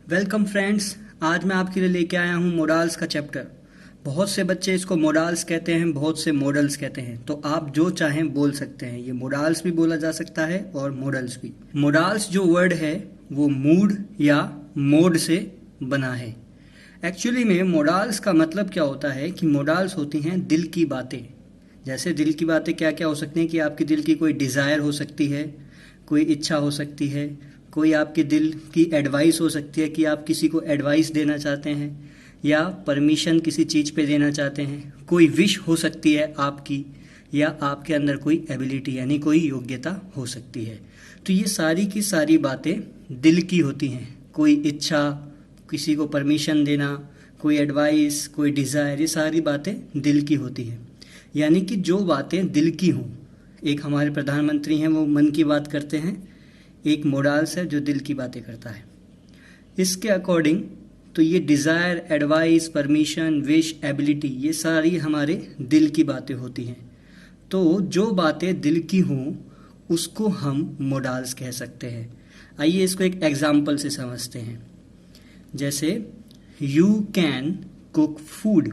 Welcome friends. आज मैं आपके लिए लेके आया हूँ मोडाल्स का चैप्टर। बहुत से बच्चे इसको मोडाल्स कहते हैं, बहुत से मॉडल्स कहते हैं, तो आप जो चाहें बोल सकते हैं। ये मोडाल्स भी बोला जा सकता है और मॉडल्स भी। मोडाल्स जो वर्ड है वो मूड या मोड से बना है। एक्चुअली में मोडाल्स का मतलब क्या होता है कि मोडाल्स होती हैं दिल की बातें। जैसे दिल की बातें क्या क्या हो सकती हैं कि आपके दिल की कोई डिज़ायर हो सकती है, कोई इच्छा हो सकती है, कोई आपके दिल की एडवाइस हो सकती है कि आप किसी को एडवाइस देना चाहते हैं या परमिशन किसी चीज़ पे देना चाहते हैं। कोई विश हो सकती है आपकी, या आपके अंदर कोई एबिलिटी यानी कोई योग्यता हो सकती है। तो ये सारी की सारी बातें दिल की होती हैं। कोई इच्छा, किसी को परमिशन देना, कोई एडवाइस, कोई डिज़ायर, ये सारी बातें दिल की होती हैं। यानी कि जो बातें दिल की हों। एक हमारे प्रधानमंत्री हैं, वो मन की बात करते हैं। एक मोडाल्स है जो दिल की बातें करता है। इसके अकॉर्डिंग तो ये desire, advice, permission, wish, ability, ये सारी हमारे दिल की बातें होती हैं। तो जो बातें दिल की हों उसको हम मोडाल्स कह सकते हैं। आइए इसको एक एग्जाम्पल से समझते हैं। जैसे यू कैन कुक फूड,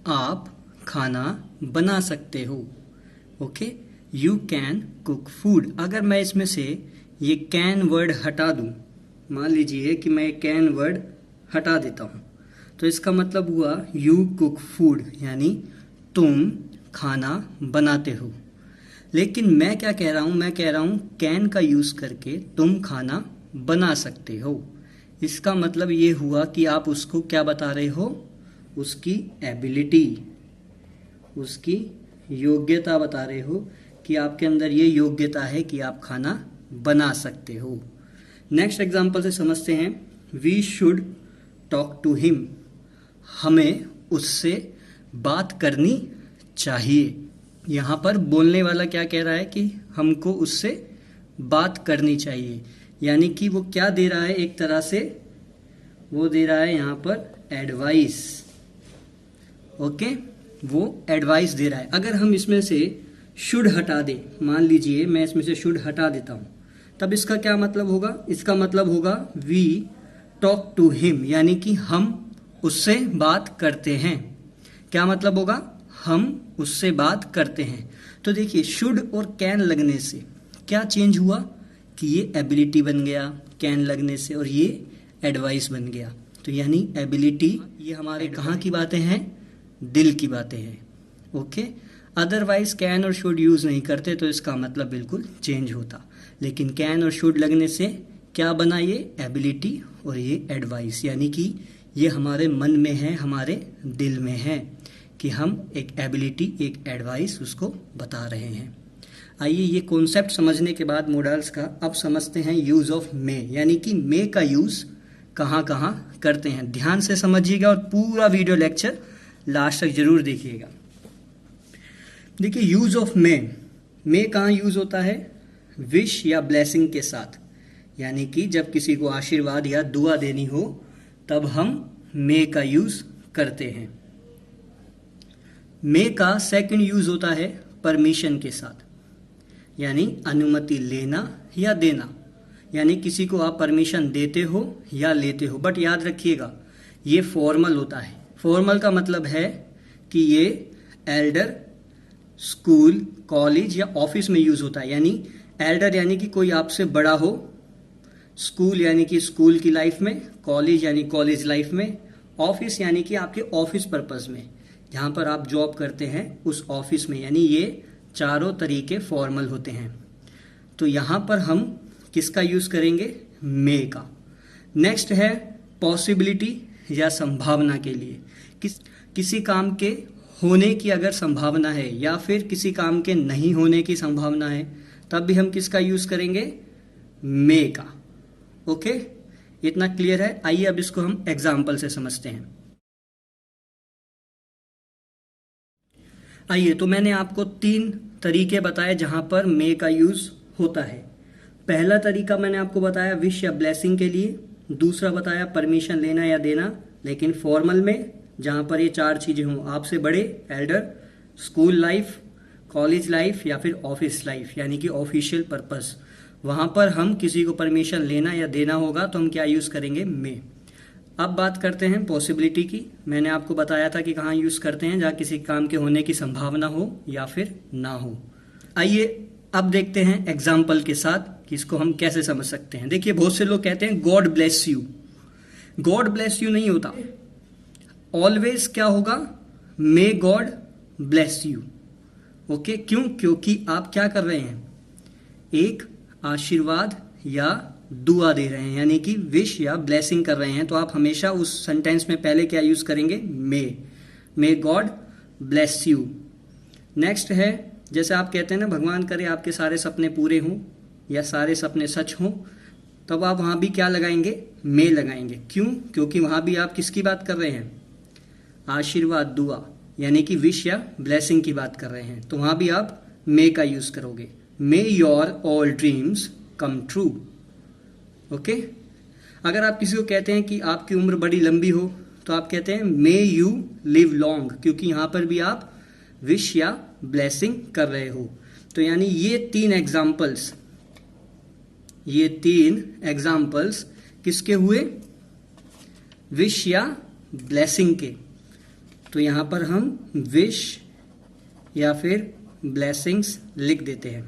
आप खाना बना सकते हो। Okay, you can cook food. अगर मैं इसमें से ये कैन वर्ड हटा दूं, मान लीजिए कि मैं कैन वर्ड हटा देता हूं, तो इसका मतलब हुआ यू कुक फूड, यानी तुम खाना बनाते हो। लेकिन मैं क्या कह रहा हूं, मैं कह रहा हूं कैन का यूज करके तुम खाना बना सकते हो। इसका मतलब ये हुआ कि आप उसको क्या बता रहे हो, उसकी एबिलिटी, उसकी योग्यता बता रहे हो कि आपके अंदर ये योग्यता है कि आप खाना बना सकते हो। नेक्स्ट एग्जांपल से समझते हैं। We should talk to him, हमें उससे बात करनी चाहिए। यहाँ पर बोलने वाला क्या कह रहा है कि हमको उससे बात करनी चाहिए। यानी कि वो क्या दे रहा है, एक तरह से वो दे रहा है यहाँ पर एडवाइस। ओके, वो एडवाइस दे रहा है। अगर हम इसमें से शुड हटा दें, मान लीजिए मैं इसमें से शुड हटा देता हूं, तब इसका क्या मतलब होगा, इसका मतलब होगा वी टॉक टू हिम, यानी कि हम उससे बात करते हैं। क्या मतलब होगा, हम उससे बात करते हैं। तो देखिए शुड और कैन लगने से क्या चेंज हुआ कि ये एबिलिटी बन गया कैन लगने से, और ये एडवाइस बन गया। तो यानी एबिलिटी ये हमारे कहाँ की बातें हैं, दिल की बातें हैं। ओके, अदरवाइज कैन और शुड यूज नहीं करते तो इसका मतलब बिल्कुल चेंज होता। लेकिन कैन और शुड लगने से क्या बना, ये एबिलिटी और ये एडवाइस, यानी कि ये हमारे मन में है, हमारे दिल में है कि हम एक एबिलिटी, एक एडवाइस उसको बता रहे हैं। आइए ये कॉन्सेप्ट समझने के बाद मोडाल्स का अब समझते हैं यूज ऑफ मे, यानी कि मे का यूज कहाँ कहाँ करते हैं। ध्यान से समझिएगा और पूरा वीडियो लेक्चर लास्ट तक जरूर देखिएगा। देखिए यूज ऑफ मे कहाँ यूज होता है, विश या ब्लेसिंग के साथ। यानी कि जब किसी को आशीर्वाद या दुआ देनी हो तब हम मे का यूज करते हैं। मे का सेकंड यूज होता है परमिशन के साथ, यानी अनुमति लेना या देना। यानी किसी को आप परमिशन देते हो या लेते हो, बट याद रखिएगा ये फॉर्मल होता है। फॉर्मल का मतलब है कि ये एल्डर, स्कूल, कॉलेज या ऑफिस में यूज होता है। यानी एल्डर यानी कि कोई आपसे बड़ा हो, स्कूल यानी कि स्कूल की लाइफ में, कॉलेज यानी कॉलेज लाइफ में, ऑफिस यानी कि आपके ऑफिस पर्पस में, जहाँ पर आप जॉब करते हैं उस ऑफिस में। यानी ये चारों तरीके फॉर्मल होते हैं। तो यहाँ पर हम किसका यूज करेंगे, मे का। नेक्स्ट है पॉसिबिलिटी या संभावना के लिए। किसी काम के होने की अगर संभावना है या फिर किसी काम के नहीं होने की संभावना है, तब भी हम किसका यूज करेंगे, मे का। ओके, इतना क्लियर है। आइए अब इसको हम एग्जाम्पल से समझते हैं। आइए, तो मैंने आपको 3 तरीके बताए जहां पर मे का यूज होता है। पहला तरीका मैंने आपको बताया विश या ब्लेसिंग के लिए। दूसरा बताया परमिशन लेना या देना, लेकिन फॉर्मल में, जहां पर ये 4 चीजें हों, आपसे बड़े, Elder, school life, college life या फिर ऑफिस लाइफ, यानी कि ऑफिशियल पर्पस। वहां पर हम किसी को परमिशन लेना या देना होगा तो हम क्या यूज करेंगे, मे। अब बात करते हैं पॉसिबिलिटी की। मैंने आपको बताया था कि कहाँ यूज करते हैं, जहाँ किसी काम के होने की संभावना हो या फिर ना हो। आइए अब देखते हैं एग्जाम्पल के साथ कि इसको हम कैसे समझ सकते हैं। देखिए, बहुत से लोग कहते हैं God bless you. God bless you नहीं होता, ऑलवेज क्या होगा, may God bless you. Okay, क्यों? क्योंकि आप क्या कर रहे हैं, एक आशीर्वाद या दुआ दे रहे हैं, यानी कि विश या ब्लेसिंग कर रहे हैं। तो आप हमेशा उस सेंटेंस में पहले क्या यूज करेंगे, may God bless you. Next है, जैसे आप कहते हैं ना, भगवान करे आपके सारे सपने पूरे हों या सारे सपने सच हों, तब आप वहां भी क्या लगाएंगे, मे लगाएंगे। क्यों? क्योंकि वहां भी आप किसकी बात कर रहे हैं, आशीर्वाद, दुआ, यानी कि विश या ब्लेसिंग की बात कर रहे हैं। तो वहां भी आप मे का यूज करोगे। मे your all dreams come true. Okay, अगर आप किसी को कहते हैं कि आपकी उम्र बड़ी लंबी हो, तो आप कहते हैं मे यू लिव लॉन्ग, क्योंकि यहां पर भी आप विश या ब्लेसिंग कर रहे हो। तो यानी ये तीन एग्जाम्पल्स किसके हुए, विश या ब्लेसिंग के। तो यहां पर हम विश या फिर ब्लेसिंग्स लिख देते हैं।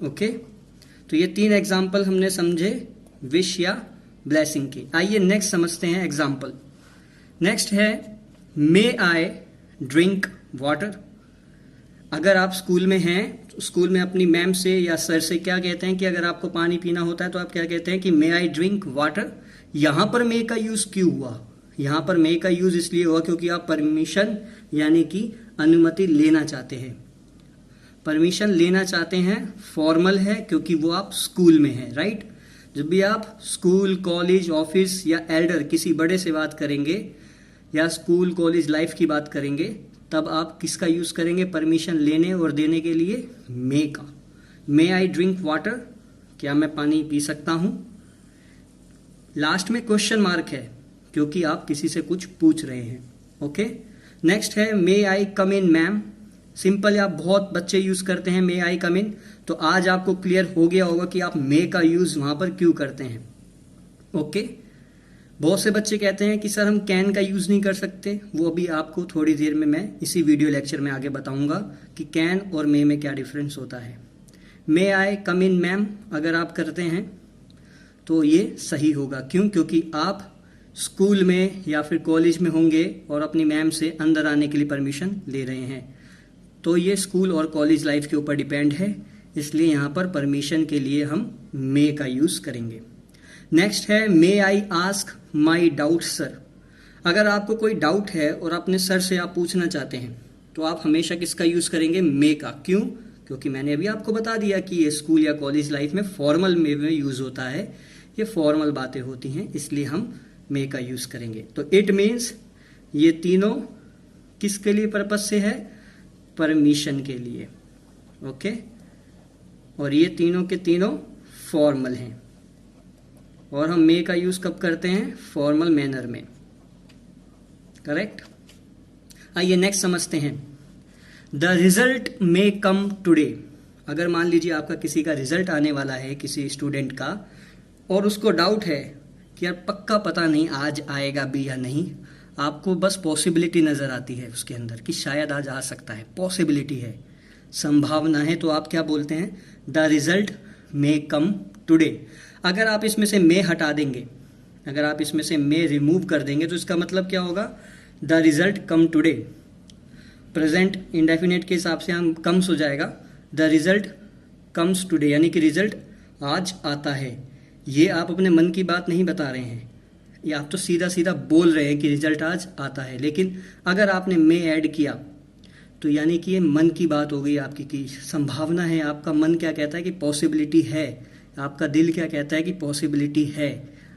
ओके, तो ये तीन एग्जाम्पल हमने समझे विश या ब्लेसिंग के। आइए नेक्स्ट समझते हैं एग्जाम्पल। नेक्स्ट है, मे आई ड्रिंक वाटर। अगर आप स्कूल में हैं तो स्कूल में अपनी मैम से या सर से क्या कहते हैं कि अगर आपको पानी पीना होता है तो आप क्या कहते हैं कि मे आई ड्रिंक वाटर। यहां पर मे का यूज क्यों हुआ, यहां पर मे का यूज इसलिए हुआ क्योंकि आप परमिशन यानी कि अनुमति लेना चाहते हैं। परमिशन लेना चाहते हैं फॉर्मल है क्योंकि वो आप स्कूल में हैं, राइट। जब भी आप स्कूल, कॉलेज, ऑफिस या एल्डर किसी बड़े से बात करेंगे या स्कूल कॉलेज लाइफ की बात करेंगे, तब आप किसका यूज करेंगे परमिशन लेने और देने के लिए, मे का। मे आई ड्रिंक वाटर, क्या मैं पानी पी सकता हूं। लास्ट में क्वेश्चन मार्क है क्योंकि आप किसी से कुछ पूछ रहे हैं। ओके, नेक्स्ट है, मे आई कम इन मैम। सिंपल, आप बहुत बच्चे यूज करते हैं मे आई कम इन। तो आज आपको क्लियर हो गया होगा कि आप मे का यूज वहां पर क्यों करते हैं। ओके, बहुत से बच्चे कहते हैं कि सर हम कैन का यूज नहीं कर सकते। वो अभी आपको थोड़ी देर में मैं इसी वीडियो लेक्चर में आगे बताऊंगा कि कैन और मे में क्या डिफरेंस होता है। मे आई कम इन मैम अगर आप करते हैं तो ये सही होगा। क्यों? क्योंकि आप स्कूल में या फिर कॉलेज में होंगे और अपनी मैम से अंदर आने के लिए परमिशन ले रहे हैं। तो ये स्कूल और कॉलेज लाइफ के ऊपर डिपेंड है, इसलिए यहाँ पर परमिशन के लिए हम मे का यूज करेंगे। नेक्स्ट है, may I ask my doubt sir. अगर आपको कोई डाउट है और अपने सर से आप पूछना चाहते हैं तो आप हमेशा किसका यूज करेंगे, मे का। क्यों? क्योंकि मैंने अभी आपको बता दिया कि ये स्कूल या कॉलेज लाइफ में फॉर्मल मे में यूज होता है, ये फॉर्मल बातें होती हैं, इसलिए हम मे का यूज करेंगे। तो इट मीन्स ये तीनों किसके लिए पर्पज से है, परमिशन के लिए। ओके, और ये तीनों के तीनों फॉर्मल हैं और हम मे का यूज कब करते हैं, फॉर्मल मैनर में। करेक्ट। आइए नेक्स्ट समझते हैं, the result may come today. अगर मान लीजिए आपका किसी का रिजल्ट आने वाला है, किसी स्टूडेंट का, और उसको डाउट है कि यार पक्का पता नहीं आज आएगा भी या नहीं, आपको बस पॉसिबिलिटी नजर आती है उसके अंदर कि शायद आज आ सकता है, पॉसिबिलिटी है, संभावना है, तो आप क्या बोलते हैं, the result may come today. अगर आप इसमें से मे हटा देंगे, अगर आप इसमें से मे रिमूव कर देंगे तो इसका मतलब क्या होगा, the result come today. Present indefinite के हिसाब से हम कम्स हो जाएगा, द रिजल्ट कम्स टुडे, यानी कि रिजल्ट आज आता है। ये आप अपने मन की बात नहीं बता रहे हैं, ये आप तो सीधा सीधा बोल रहे हैं कि रिजल्ट आज आता है। लेकिन अगर आपने मे ऐड किया तो यानी कि ये मन की बात हो गई आपकी, कि संभावना है, आपका मन क्या कहता है कि पॉसिबिलिटी है, आपका दिल क्या कहता है कि पॉसिबिलिटी है,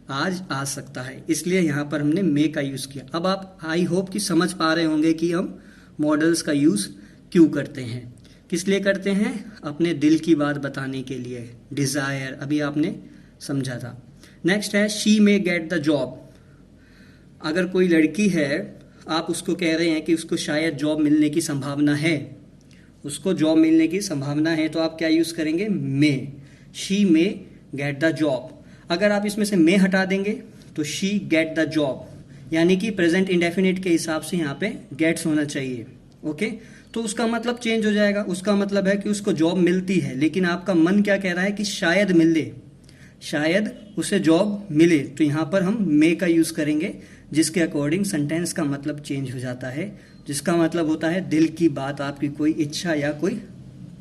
आज आ सकता है, इसलिए यहाँ पर हमने मे का यूज किया। अब आप आई होप कि समझ पा रहे होंगे कि हम मॉडल्स का यूज क्यों करते हैं, किस लिए करते हैं, अपने दिल की बात बताने के लिए, डिजायर, अभी आपने समझा था। नेक्स्ट है, she may get the job. अगर कोई लड़की है, आप उसको कह रहे हैं कि उसको शायद जॉब मिलने की संभावना है, उसको जॉब मिलने की संभावना है, तो आप क्या यूज करेंगे, may. She may get the job. अगर आप इसमें से मे हटा देंगे तो शी गेट द जॉब, यानी कि प्रेजेंट इंडेफिनिट के हिसाब से यहाँ पे गेट्स होना चाहिए। ओके, तो उसका मतलब चेंज हो जाएगा। उसका मतलब है कि उसको जॉब मिलती है, लेकिन आपका मन क्या कह रहा है कि शायद मिले, शायद उसे जॉब मिले। तो यहाँ पर हम मे का यूज करेंगे, जिसके अकॉर्डिंग सेंटेंस का मतलब चेंज हो जाता है, जिसका मतलब होता है दिल की बात, आपकी कोई इच्छा या कोई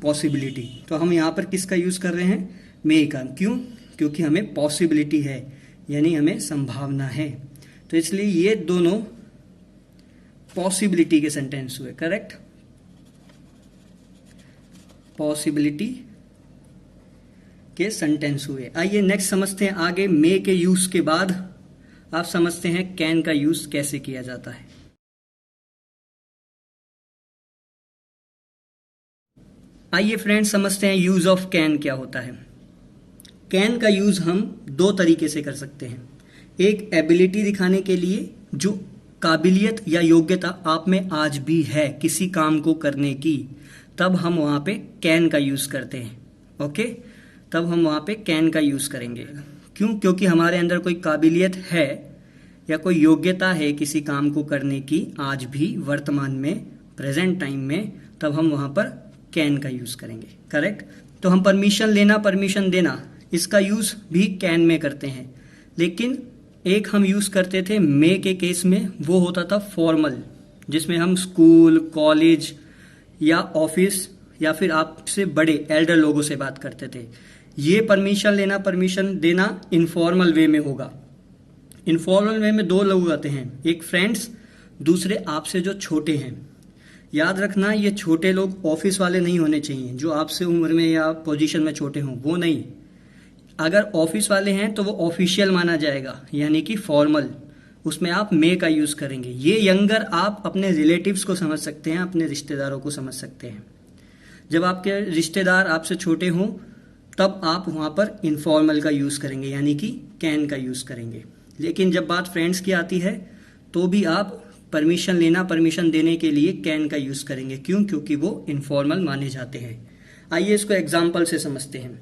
पॉसिबिलिटी। तो हम यहाँ पर किसका यूज कर रहे हैं? मे का। क्यों? क्योंकि हमें पॉसिबिलिटी है, यानी हमें संभावना है। तो इसलिए ये दोनों पॉसिबिलिटी के सेंटेंस हुए। करेक्ट, पॉसिबिलिटी के सेंटेंस हुए। आइए नेक्स्ट समझते हैं आगे। मे के यूज के बाद आप समझते हैं कैन का यूज कैसे किया जाता है। आइए फ्रेंड्स समझते हैं यूज ऑफ कैन क्या होता है। कैन का यूज हम दो तरीके से कर सकते हैं। एक एबिलिटी दिखाने के लिए, जो काबिलियत या योग्यता आप में आज भी है किसी काम को करने की, तब हम वहां पे कैन का यूज करते हैं। ओके, तब हम वहां पे कैन का यूज करेंगे। क्यों? क्योंकि हमारे अंदर कोई काबिलियत है या कोई योग्यता है किसी काम को करने की आज भी, वर्तमान में, प्रेजेंट टाइम में, तब हम वहां पर कैन का यूज करेंगे। करेक्ट। तो हम परमिशन लेना, परमिशन देना, इसका यूज भी कैन में करते हैं। लेकिन एक हम यूज करते थे मे के केस में, वो होता था फॉर्मल, जिसमें हम स्कूल, कॉलेज या ऑफिस या फिर आपसे बड़े एल्डर लोगों से बात करते थे। ये परमिशन लेना, परमिशन देना इनफॉर्मल वे में होगा। इनफॉर्मल वे में दो लोग आते हैं, एक फ्रेंड्स, दूसरे आपसे जो छोटे हैं। याद रखना, ये छोटे लोग ऑफिस वाले नहीं होने चाहिए, जो आपसे उम्र में या पोजीशन में छोटे हों, वो नहीं। अगर ऑफिस वाले हैं तो वो ऑफिशियल माना जाएगा, यानी कि फॉर्मल, उसमें आप मे का यूज करेंगे। ये यंगर आप अपने रिलेटिव्स को समझ सकते हैं, अपने रिश्तेदारों को समझ सकते हैं। जब आपके रिश्तेदार आपसे छोटे हों तब आप वहां पर इनफॉर्मल का यूज करेंगे, यानी कि कैन का यूज करेंगे। लेकिन जब बात फ्रेंड्स की आती है तो भी आप परमिशन लेना, परमिशन देने के लिए कैन का यूज करेंगे। क्यों? क्योंकि वो इनफॉर्मल माने जाते हैं। आइए इसको एग्जाम्पल से समझते हैं।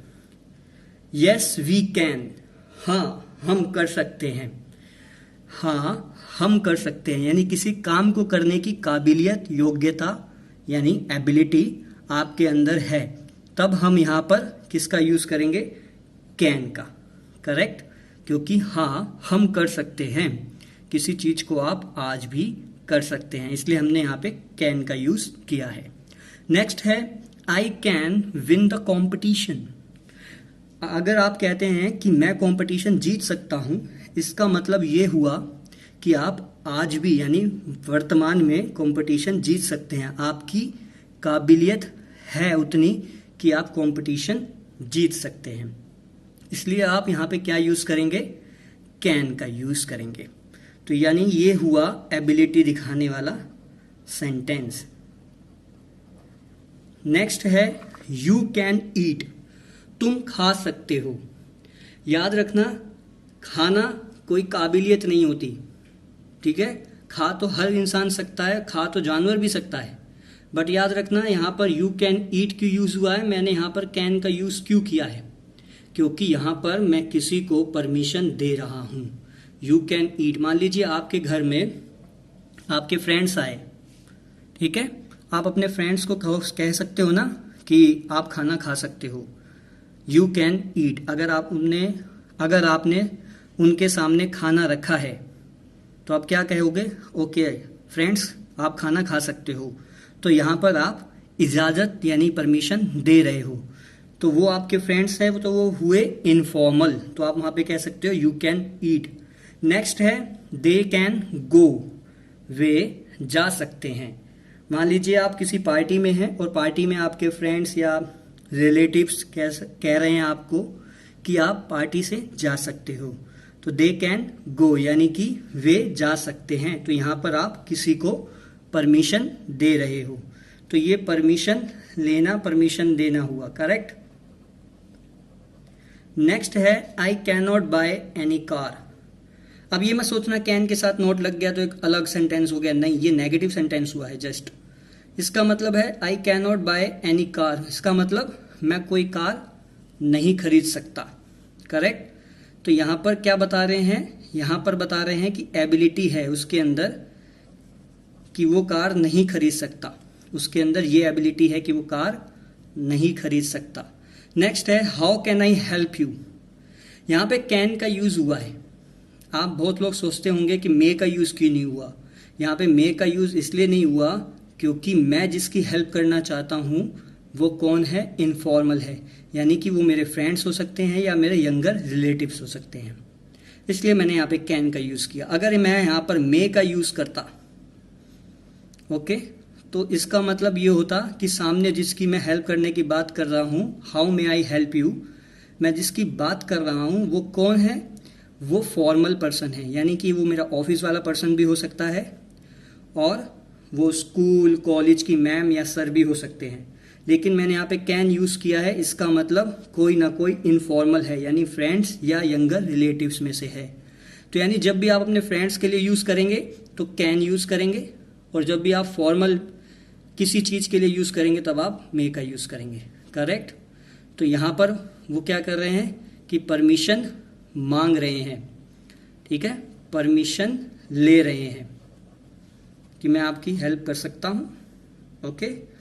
यस वी कैन, हाँ हम कर सकते हैं। हाँ हम कर सकते हैं, यानी किसी काम को करने की काबिलियत, योग्यता, यानी एबिलिटी आपके अंदर है, तब हम यहां पर किसका यूज करेंगे? कैन का। करेक्ट, क्योंकि हाँ हम कर सकते हैं, किसी चीज को आप आज भी कर सकते हैं, इसलिए हमने यहाँ पे कैन का यूज किया है। नेक्स्ट है I can win the competition. अगर आप कहते हैं कि मैं कंपटीशन जीत सकता हूं, इसका मतलब ये हुआ कि आप आज भी, यानी वर्तमान में, कंपटीशन जीत सकते हैं। आपकी काबिलियत है उतनी कि आप कंपटीशन जीत सकते हैं, इसलिए आप यहां पे क्या यूज करेंगे? कैन का यूज करेंगे। तो यानी ये हुआ एबिलिटी दिखाने वाला सेंटेंस। नेक्स्ट है यू कैन ईट, तुम खा सकते हो। याद रखना, खाना कोई काबिलियत नहीं होती, ठीक है? खा तो हर इंसान सकता है, खा तो जानवर भी सकता है, बट याद रखना यहां पर यू कैन ईट क्यों यूज हुआ है, मैंने यहां पर कैन का यूज क्यों किया है? क्योंकि यहां पर मैं किसी को परमिशन दे रहा हूं। यू कैन ईट, मान लीजिए आपके घर में आपके फ्रेंड्स आए, ठीक है? आप अपने फ्रेंड्स को कह सकते हो ना कि आप खाना खा सकते हो। You can eat. अगर आपने उनके सामने खाना रखा है तो आप क्या कहोगे? ओके फ्रेंड्स, आप खाना खा सकते हो। तो यहां पर आप इजाजत यानी परमिशन दे रहे हो। तो वो आपके फ्रेंड्स हैं, तो वो हुए इनफॉर्मल, तो आप वहां पे कह सकते हो यू कैन ईट। नेक्स्ट है दे कैन गो, वे जा सकते हैं। मान लीजिए आप किसी पार्टी में हैं और पार्टी में आपके फ्रेंड्स या रिलेटिव्स कह रहे हैं आपको कि आप पार्टी से जा सकते हो, तो दे कैन गो, यानी कि वे जा सकते हैं। तो यहां पर आप किसी को परमिशन दे रहे हो, तो ये परमिशन लेना, परमिशन देना हुआ। करेक्ट। नेक्स्ट है I can not by any car. अब ये मत सोचना कैन के साथ नोट लग गया तो एक अलग सेंटेंस हो गया, नहीं, ये नेगेटिव सेंटेंस हुआ है जस्ट। इसका मतलब है I can not by any car, इसका मतलब मैं कोई कार नहीं खरीद सकता। करेक्ट। तो यहाँ पर क्या बता रहे हैं, यहाँ पर बता रहे हैं कि एबिलिटी है उसके अंदर कि वो कार नहीं खरीद सकता, उसके अंदर ये एबिलिटी है कि वो कार नहीं खरीद सकता। नेक्स्ट है how can I help you. यहाँ पे कैन का यूज हुआ है। आप बहुत लोग सोचते होंगे कि मे का यूज क्यों नहीं हुआ। यहाँ पे मे का यूज इसलिए नहीं हुआ क्योंकि मैं जिसकी हेल्प करना चाहता हूँ वो कौन है, इनफॉर्मल है, यानी कि वो मेरे फ्रेंड्स हो सकते हैं या मेरे यंगर रिलेटिव्स हो सकते हैं, इसलिए मैंने यहाँ पे कैन का यूज किया। अगर मैं यहाँ पर मे का यूज करता, ओके, तो इसका मतलब ये होता कि सामने जिसकी मैं हेल्प करने की बात कर रहा हूँ, how may I help you, मैं जिसकी बात कर रहा हूँ वो कौन है, वो फॉर्मल पर्सन है, यानी कि वो मेरा ऑफिस वाला पर्सन भी हो सकता है और वो स्कूल कॉलेज की मैम या सर भी हो सकते हैं। लेकिन मैंने यहाँ पे कैन यूज़ किया है, इसका मतलब कोई ना कोई इनफॉर्मल है, यानी फ्रेंड्स या यंगर रिलेटिव्स में से है। तो यानी जब भी आप अपने फ्रेंड्स के लिए यूज़ करेंगे तो कैन यूज़ करेंगे, और जब भी आप फॉर्मल किसी चीज़ के लिए यूज़ करेंगे तब आप मे का यूज़ करेंगे। करेक्ट। तो यहाँ पर वो क्या कर रहे हैं कि परमिशन मांग रहे हैं, ठीक है, परमिशन ले रहे हैं कि मैं आपकी हेल्प कर सकता हूँ। ओके।